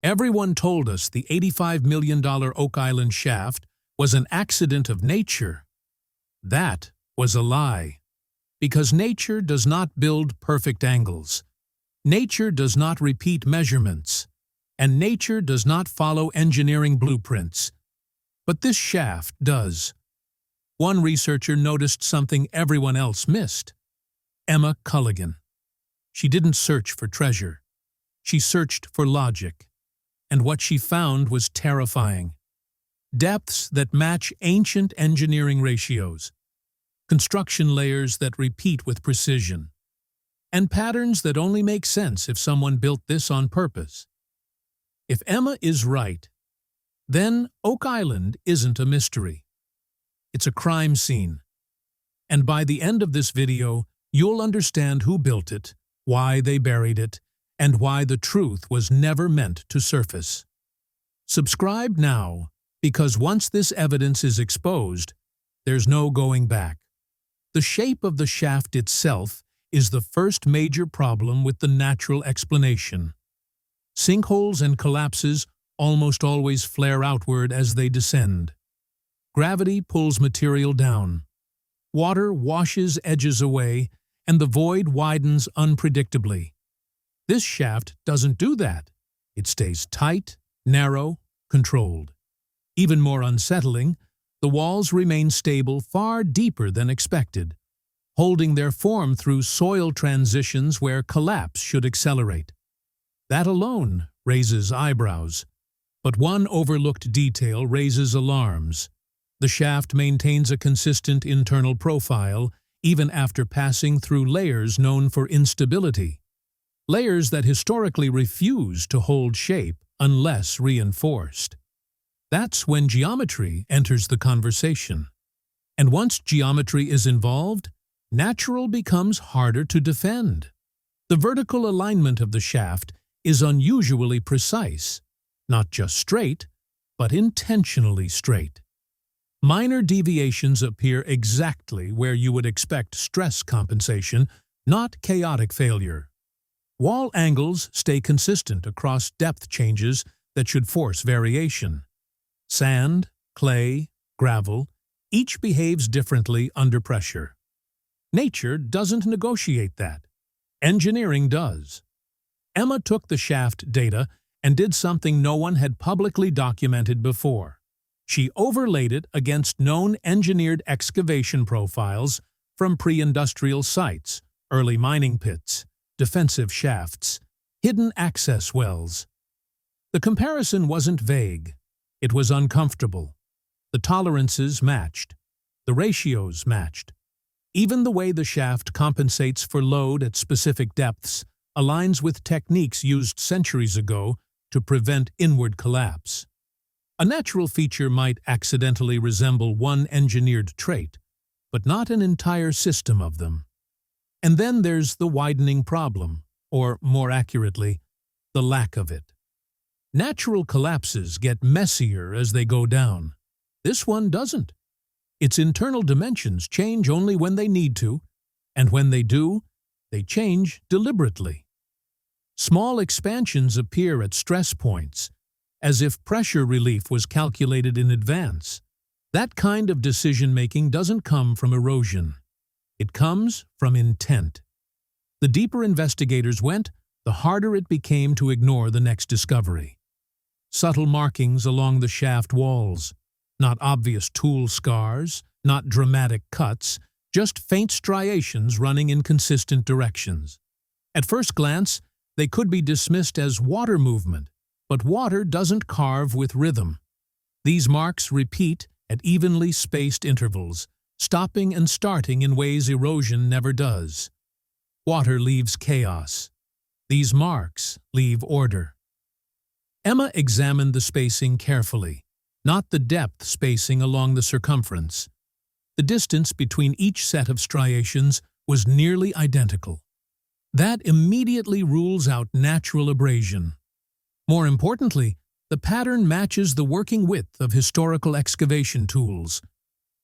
Everyone told us the $85 million Oak Island shaft was an accident of nature. That was a lie, because nature does not build perfect angles. Nature does not repeat measurements, and nature does not follow engineering blueprints. But this shaft does. One researcher noticed something everyone else missed. Emma Culligan. She didn't search for treasure. She searched for logic. And what she found was terrifying. Depths that match ancient engineering ratios, construction layers that repeat with precision, and patterns that only make sense if someone built this on purpose. If Emma is right, then Oak Island isn't a mystery. It's a crime scene. And by the end of this video, you'll understand who built it, why they buried it, and why the truth was never meant to surface. Subscribe now, because once this evidence is exposed, there's no going back. The shape of the shaft itself is the first major problem with the natural explanation. Sinkholes and collapses almost always flare outward as they descend. Gravity pulls material down. Water washes edges away, and the void widens unpredictably. This shaft doesn't do that. It stays tight, narrow, controlled. Even more unsettling, the walls remain stable far deeper than expected, holding their form through soil transitions where collapse should accelerate. That alone raises eyebrows. But one overlooked detail raises alarms. The shaft maintains a consistent internal profile even after passing through layers known for instability. Layers that historically refuse to hold shape unless reinforced. That's when geometry enters the conversation. And once geometry is involved, natural becomes harder to defend. The vertical alignment of the shaft is unusually precise, not just straight, but intentionally straight. Minor deviations appear exactly where you would expect stress compensation, not chaotic failure. Wall angles stay consistent across depth changes that should force variation. Sand, clay, gravel, each behaves differently under pressure. Nature doesn't negotiate that. Engineering does. Emma took the shaft data and did something no one had publicly documented before. She overlaid it against known engineered excavation profiles from pre-industrial sites, early mining pits, defensive shafts, hidden access wells. The comparison wasn't vague. It was uncomfortable. The tolerances matched. The ratios matched. Even the way the shaft compensates for load at specific depths aligns with techniques used centuries ago to prevent inward collapse. A natural feature might accidentally resemble one engineered trait, but not an entire system of them. And then there's the widening problem, or more accurately, the lack of it. Natural collapses get messier as they go down. This one doesn't. Its internal dimensions change only when they need to, and when they do, they change deliberately. Small expansions appear at stress points, as if pressure relief was calculated in advance. That kind of decision-making doesn't come from erosion. It comes from intent. The deeper investigators went, the harder it became to ignore the next discovery. Subtle markings along the shaft walls, not obvious tool scars, not dramatic cuts, just faint striations running in consistent directions. At first glance, they could be dismissed as water movement, but water doesn't carve with rhythm. These marks repeat at evenly spaced intervals, stopping and starting in ways erosion never does. Water leaves chaos. These marks leave order. Emma examined the spacing carefully, not the depth spacing along the circumference. The distance between each set of striations was nearly identical. That immediately rules out natural abrasion. More importantly, the pattern matches the working width of historical excavation tools.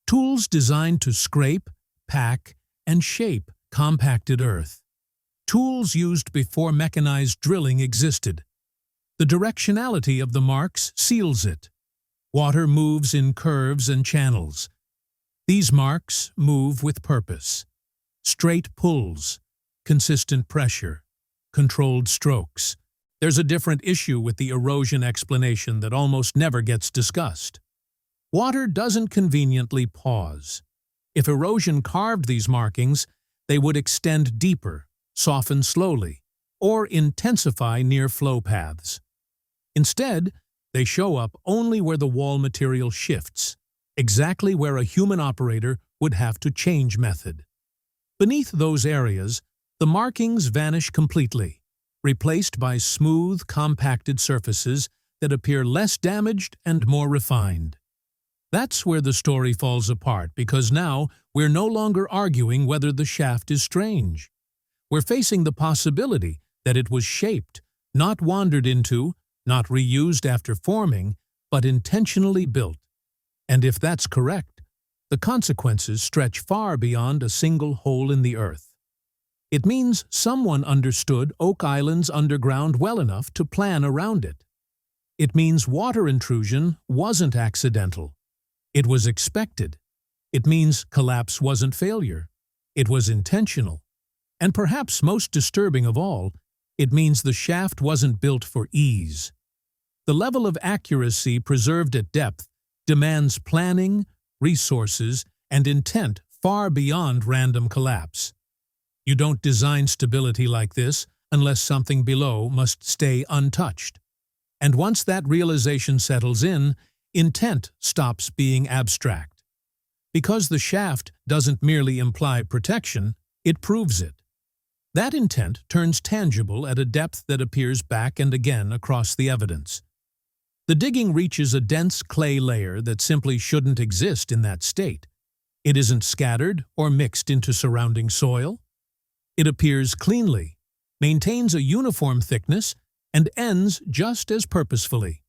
Tools designed to scrape, pack, and shape compacted earth. Tools used before mechanized drilling existed. The directionality of the marks seals it. Water moves in curves and channels. These marks move with purpose. Straight pulls, consistent pressure, controlled strokes. There's a different issue with the erosion explanation that almost never gets discussed. Water doesn't conveniently pause. If erosion carved these markings, they would extend deeper, soften slowly, or intensify near flow paths. Instead, they show up only where the wall material shifts, exactly where a human operator would have to change method. Beneath those areas, the markings vanish completely, replaced by smooth, compacted surfaces that appear less damaged and more refined. That's where the story falls apart, because now we're no longer arguing whether the shaft is strange. We're facing the possibility that it was shaped, not wandered into, not reused after forming, but intentionally built. And if that's correct, the consequences stretch far beyond a single hole in the earth. It means someone understood Oak Island's underground well enough to plan around it. It means water intrusion wasn't accidental. It was expected. It means collapse wasn't failure. It was intentional. And perhaps most disturbing of all, it means the shaft wasn't built for ease. The level of accuracy preserved at depth demands planning, resources, and intent far beyond random collapse. You don't design stability like this unless something below must stay untouched. And once that realization settles in, intent stops being abstract. Because the shaft doesn't merely imply protection, it proves it. That intent turns tangible at a depth that appears back and again across the evidence. The digging reaches a dense clay layer that simply shouldn't exist in that state. It isn't scattered or mixed into surrounding soil. It appears cleanly, maintains a uniform thickness, and ends just as purposefully.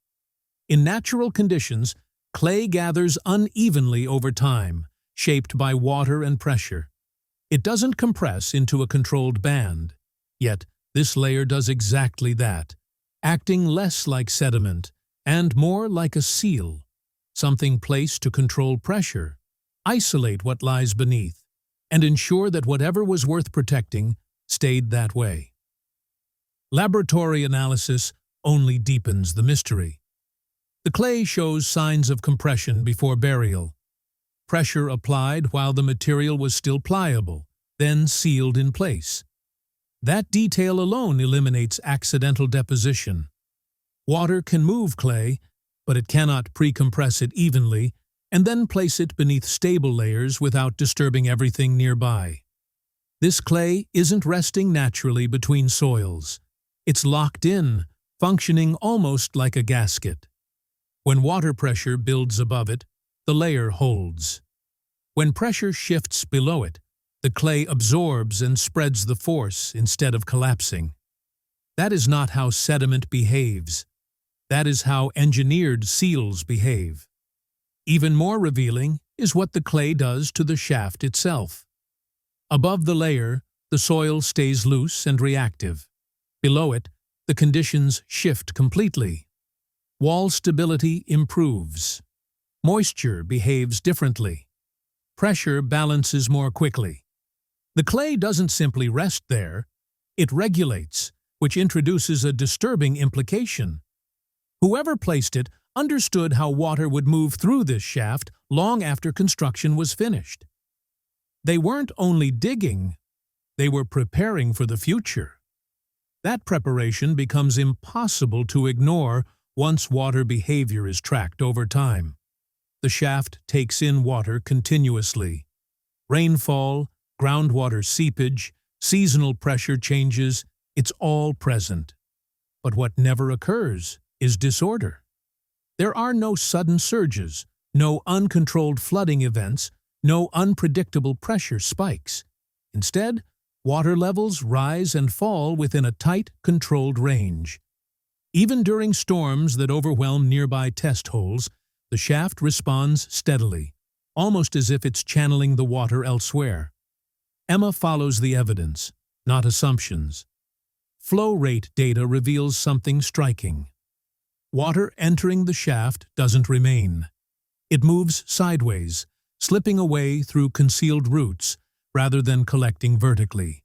In natural conditions, clay gathers unevenly over time, shaped by water and pressure. It doesn't compress into a controlled band. Yet, this layer does exactly that, acting less like sediment and more like a seal, something placed to control pressure, isolate what lies beneath, and ensure that whatever was worth protecting stayed that way. Laboratory analysis only deepens the mystery. The clay shows signs of compression before burial. Pressure applied while the material was still pliable, then sealed in place. That detail alone eliminates accidental deposition. Water can move clay, but it cannot pre-compress it evenly and then place it beneath stable layers without disturbing everything nearby. This clay isn't resting naturally between soils. It's locked in, functioning almost like a gasket. When water pressure builds above it, the layer holds. When pressure shifts below it, the clay absorbs and spreads the force instead of collapsing. That is not how sediment behaves. That is how engineered seals behave. Even more revealing is what the clay does to the shaft itself. Above the layer, the soil stays loose and reactive. Below it, the conditions shift completely. Wall stability improves. Moisture behaves differently. Pressure balances more quickly. The clay doesn't simply rest there, it regulates, which introduces a disturbing implication. Whoever placed it understood how water would move through this shaft long after construction was finished. They weren't only digging, they were preparing for the future. That preparation becomes impossible to ignore once water behavior is tracked over time. The shaft takes in water continuously. Rainfall, groundwater seepage, seasonal pressure changes, it's all present. But what never occurs is disorder. There are no sudden surges, no uncontrolled flooding events, no unpredictable pressure spikes. Instead, water levels rise and fall within a tight, controlled range. Even during storms that overwhelm nearby test holes, the shaft responds steadily, almost as if it's channeling the water elsewhere. Emma follows the evidence, not assumptions. Flow rate data reveals something striking. water entering the shaft doesn't remain. It moves sideways, slipping away through concealed roots rather than collecting vertically.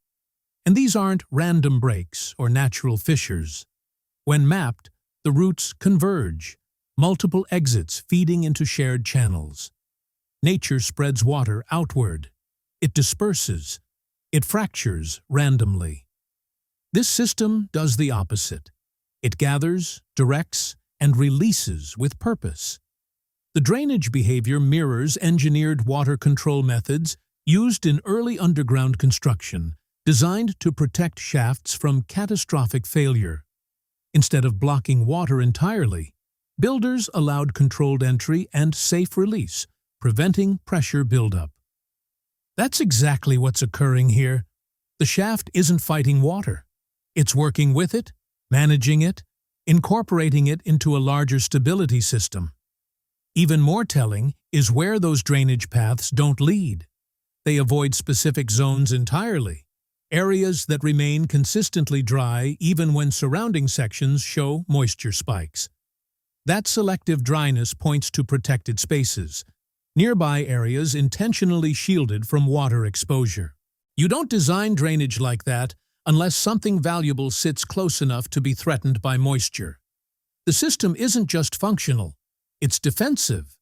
And these aren't random breaks or natural fissures. When mapped, the roots converge, multiple exits feeding into shared channels. Nature spreads water outward. It disperses. It fractures randomly. This system does the opposite. It gathers, directs, and releases with purpose. The drainage behavior mirrors engineered water control methods used in early underground construction, designed to protect shafts from catastrophic failure. Instead of blocking water entirely, builders allowed controlled entry and safe release, preventing pressure buildup. That's exactly what's occurring here. The shaft isn't fighting water. It's working with it, managing it, incorporating it into a larger stability system. Even more telling is where those drainage paths don't lead. They avoid specific zones entirely, areas that remain consistently dry even when surrounding sections show moisture spikes. That selective dryness points to protected spaces, nearby areas intentionally shielded from water exposure. You don't design drainage like that unless something valuable sits close enough to be threatened by moisture. The system isn't just functional, it's defensive.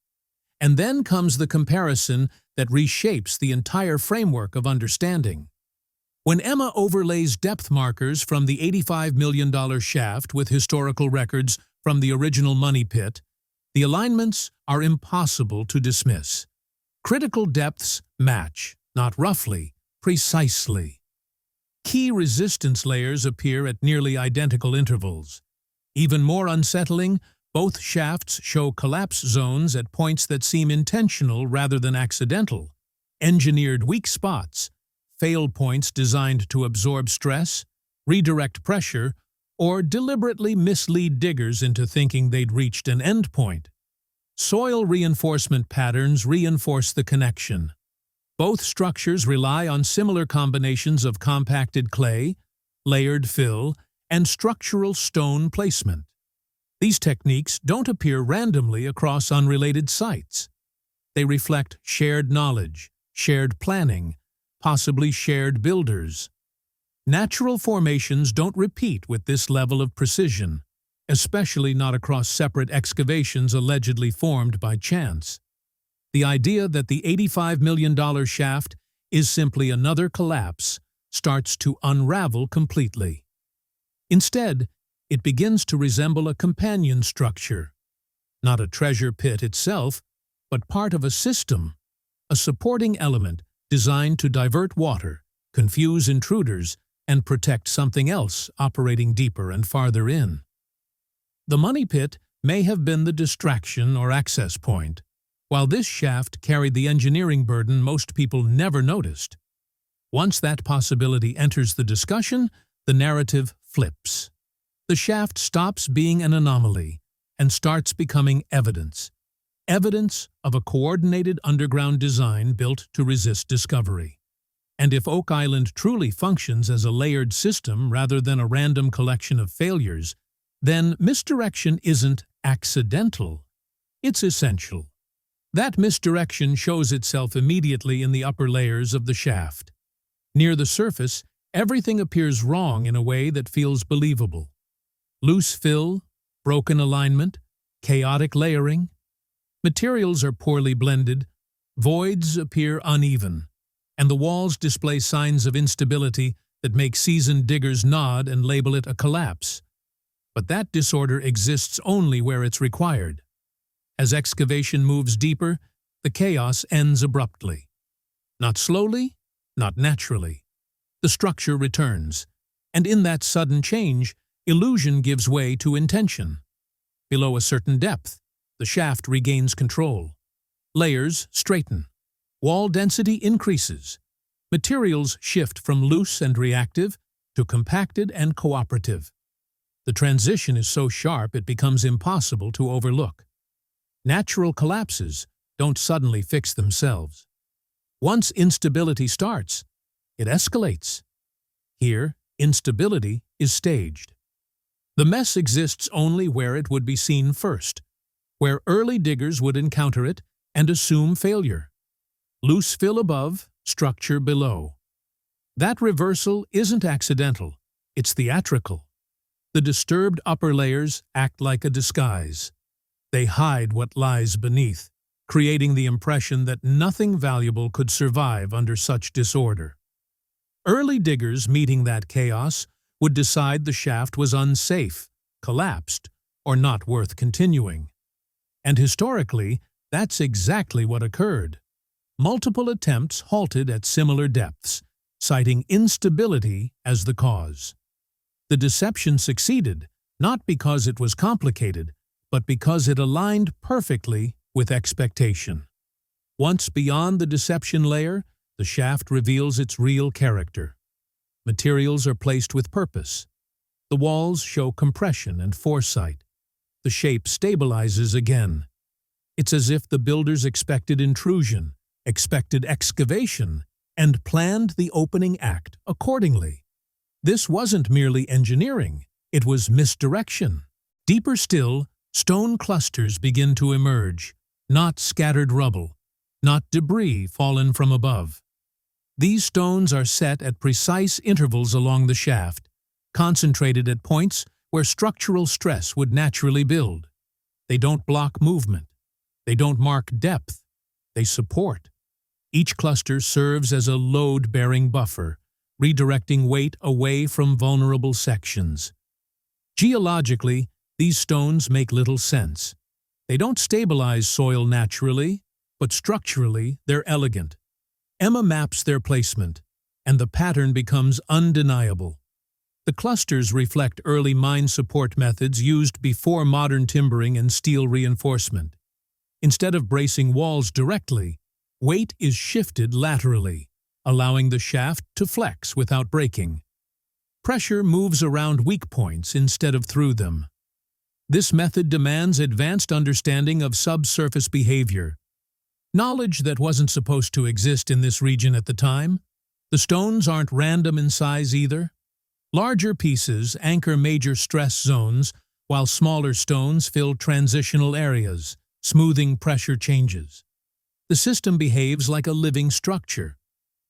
And then comes the comparison that reshapes the entire framework of understanding. When Emma overlays depth markers from the $85 million shaft with historical records from the original money pit, the alignments are impossible to dismiss. Critical depths match, not roughly, precisely. Key resistance layers appear at nearly identical intervals. Even more unsettling, both shafts show collapse zones at points that seem intentional rather than accidental. Engineered weak spots, fail points designed to absorb stress, redirect pressure, or deliberately mislead diggers into thinking they'd reached an endpoint. Soil reinforcement patterns reinforce the connection. Both structures rely on similar combinations of compacted clay, layered fill, and structural stone placement. These techniques don't appear randomly across unrelated sites. They reflect shared knowledge, shared planning, possibly shared builders. Natural formations don't repeat with this level of precision, especially not across separate excavations allegedly formed by chance. The idea that the $85 million shaft is simply another collapse starts to unravel completely. Instead, it begins to resemble a companion structure, not a treasure pit itself, but part of a system, a supporting element designed to divert water, confuse intruders, and protect something else operating deeper and farther in. The money pit may have been the distraction or access point, while this shaft carried the engineering burden most people never noticed. Once that possibility enters the discussion, the narrative flips. The shaft stops being an anomaly and starts becoming evidence. Evidence of a coordinated underground design built to resist discovery. And if Oak Island truly functions as a layered system rather than a random collection of failures, then misdirection isn't accidental. It's essential. That misdirection shows itself immediately in the upper layers of the shaft. Near the surface, everything appears wrong in a way that feels believable. Loose fill, broken alignment, chaotic layering. Materials are poorly blended, voids appear uneven, and the walls display signs of instability that make seasoned diggers nod and label it a collapse. But that disorder exists only where it's required. As excavation moves deeper, the chaos ends abruptly. Not slowly, not naturally. The structure returns, and in that sudden change, illusion gives way to intention. Below a certain depth, the shaft regains control. Layers straighten. Wall density increases. Materials shift from loose and reactive to compacted and cooperative. The transition is so sharp it becomes impossible to overlook. Natural collapses don't suddenly fix themselves. Once instability starts, it escalates. Here, instability is staged. The mess exists only where it would be seen first, where early diggers would encounter it and assume failure. Loose fill above, structure below. That reversal isn't accidental, it's theatrical. The disturbed upper layers act like a disguise. They hide what lies beneath, creating the impression that nothing valuable could survive under such disorder. Early diggers meeting that chaos would decide the shaft was unsafe, collapsed, or not worth continuing. And historically, that's exactly what occurred. Multiple attempts halted at similar depths, citing instability as the cause. The deception succeeded, not because it was complicated, but because it aligned perfectly with expectation. Once beyond the deception layer, the shaft reveals its real character. Materials are placed with purpose. The walls show compression and foresight. The shape stabilizes again. It's as if the builders expected intrusion, expected excavation, and planned the opening act accordingly. This wasn't merely engineering, it was misdirection. Deeper still, stone clusters begin to emerge, not scattered rubble, not debris fallen from above. These stones are set at precise intervals along the shaft, concentrated at points where structural stress would naturally build. They don't block movement. They don't mark depth. They support. Each cluster serves as a load-bearing buffer, redirecting weight away from vulnerable sections. Geologically, these stones make little sense. They don't stabilize soil naturally, but structurally they're elegant. Emma maps their placement, and the pattern becomes undeniable. The clusters reflect early mine support methods used before modern timbering and steel reinforcement. Instead of bracing walls directly, weight is shifted laterally, allowing the shaft to flex without breaking. Pressure moves around weak points instead of through them. This method demands advanced understanding of subsurface behavior, knowledge that wasn't supposed to exist in this region at the time. The stones aren't random in size either. Larger pieces anchor major stress zones, while smaller stones fill transitional areas, smoothing pressure changes. The system behaves like a living structure,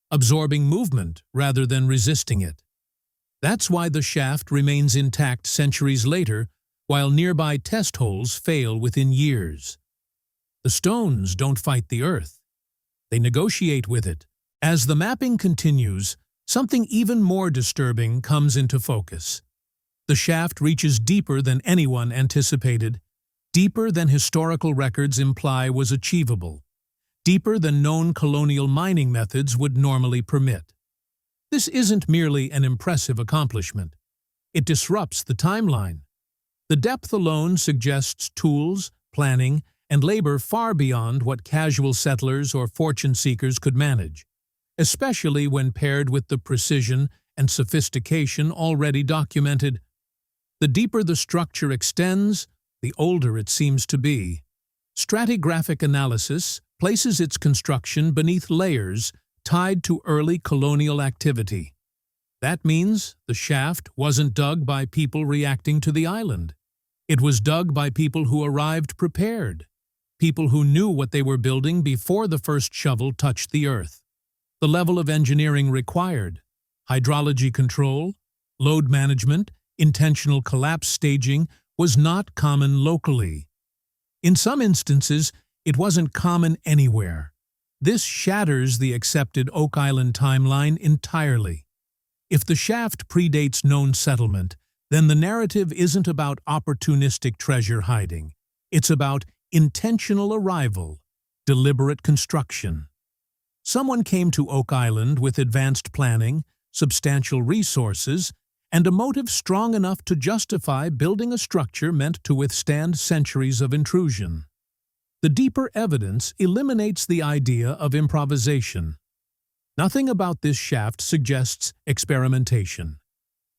absorbing movement rather than resisting it. That's why the shaft remains intact centuries later, while nearby test holes fail within years. The stones don't fight the earth. They negotiate with it. As the mapping continues, something even more disturbing comes into focus. The shaft reaches deeper than anyone anticipated, deeper than historical records imply was achievable, deeper than known colonial mining methods would normally permit. This isn't merely an impressive accomplishment. It disrupts the timeline. The depth alone suggests tools, planning, and labor far beyond what casual settlers or fortune seekers could manage, especially when paired with the precision and sophistication already documented. The deeper the structure extends, the older it seems to be. Stratigraphic analysis places its construction beneath layers tied to early colonial activity. That means the shaft wasn't dug by people reacting to the island. It was dug by people who arrived prepared, people who knew what they were building before the first shovel touched the earth. The level of engineering required, hydrology control, load management, intentional collapse staging, was not common locally. In some instances, it wasn't common anywhere. This shatters the accepted Oak Island timeline entirely. If the shaft predates known settlement, then the narrative isn't about opportunistic treasure hiding. It's about intentional arrival, deliberate construction. Someone came to Oak Island with advanced planning, substantial resources, and a motive strong enough to justify building a structure meant to withstand centuries of intrusion. The deeper evidence eliminates the idea of improvisation. Nothing about this shaft suggests experimentation.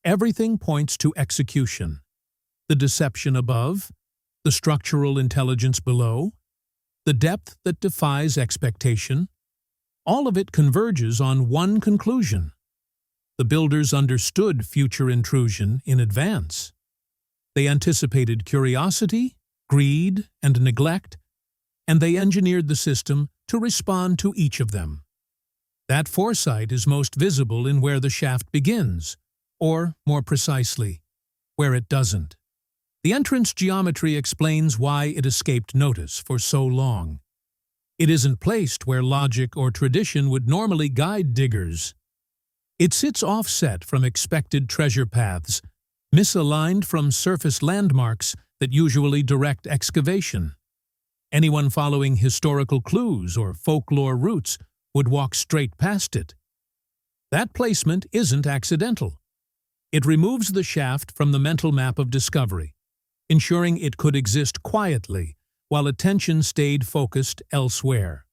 Everything points to execution. The deception above, the structural intelligence below, the depth that defies expectation, all of it converges on one conclusion. The builders understood future intrusion in advance. They anticipated curiosity, greed, and neglect, and they engineered the system to respond to each of them. That foresight is most visible in where the shaft begins, or, more precisely, where it doesn't. The entrance geometry explains why it escaped notice for so long. It isn't placed where logic or tradition would normally guide diggers. It sits offset from expected treasure paths, misaligned from surface landmarks that usually direct excavation. Anyone following historical clues or folklore routes would walk straight past it. That placement isn't accidental. It removes the shaft from the mental map of discovery, ensuring it could exist quietly while attention stayed focused elsewhere.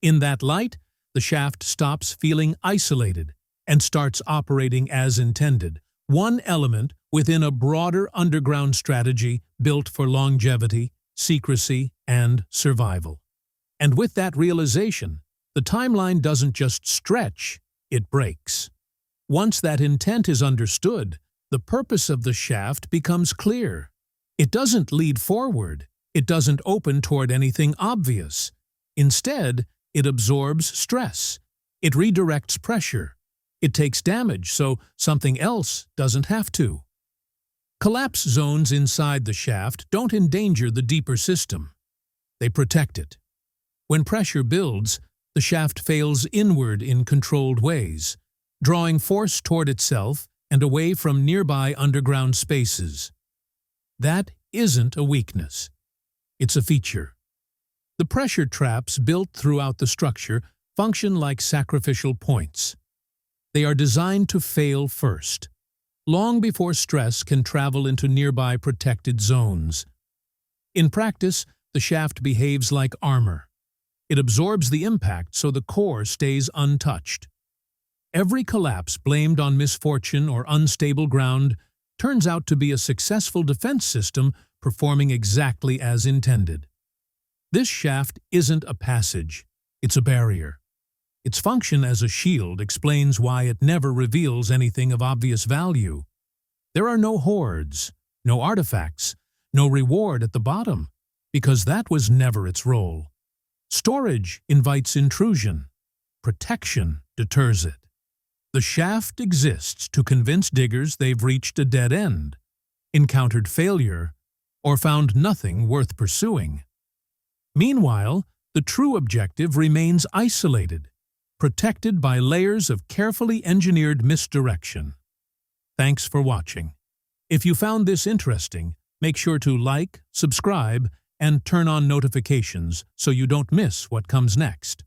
In that light, the shaft stops feeling isolated and starts operating as intended, one element within a broader underground strategy built for longevity, secrecy, and survival. And with that realization, the timeline doesn't just stretch, it breaks. Once that intent is understood, the purpose of the shaft becomes clear. It doesn't lead forward. It doesn't open toward anything obvious. Instead, it absorbs stress. It redirects pressure. It takes damage so something else doesn't have to. Collapse zones inside the shaft don't endanger the deeper system. They protect it. When pressure builds, the shaft fails inward in controlled ways, drawing force toward itself and away from nearby underground spaces. That isn't a weakness. It's a feature. The pressure traps built throughout the structure function like sacrificial points. They are designed to fail first, long before stress can travel into nearby protected zones. In practice, the shaft behaves like armor. It absorbs the impact so the core stays untouched. Every collapse blamed on misfortune or unstable ground turns out to be a successful defense system performing exactly as intended. This shaft isn't a passage, it's a barrier. Its function as a shield explains why it never reveals anything of obvious value. There are no hoards, no artifacts, no reward at the bottom, because that was never its role. Storage invites intrusion. Protection deters it. The shaft exists to convince diggers they've reached a dead end, encountered failure, or found nothing worth pursuing. Meanwhile, the true objective remains isolated, protected by layers of carefully engineered misdirection. Thanks for watching. If you found this interesting, make sure to like, subscribe, and turn on notifications so you don't miss what comes next.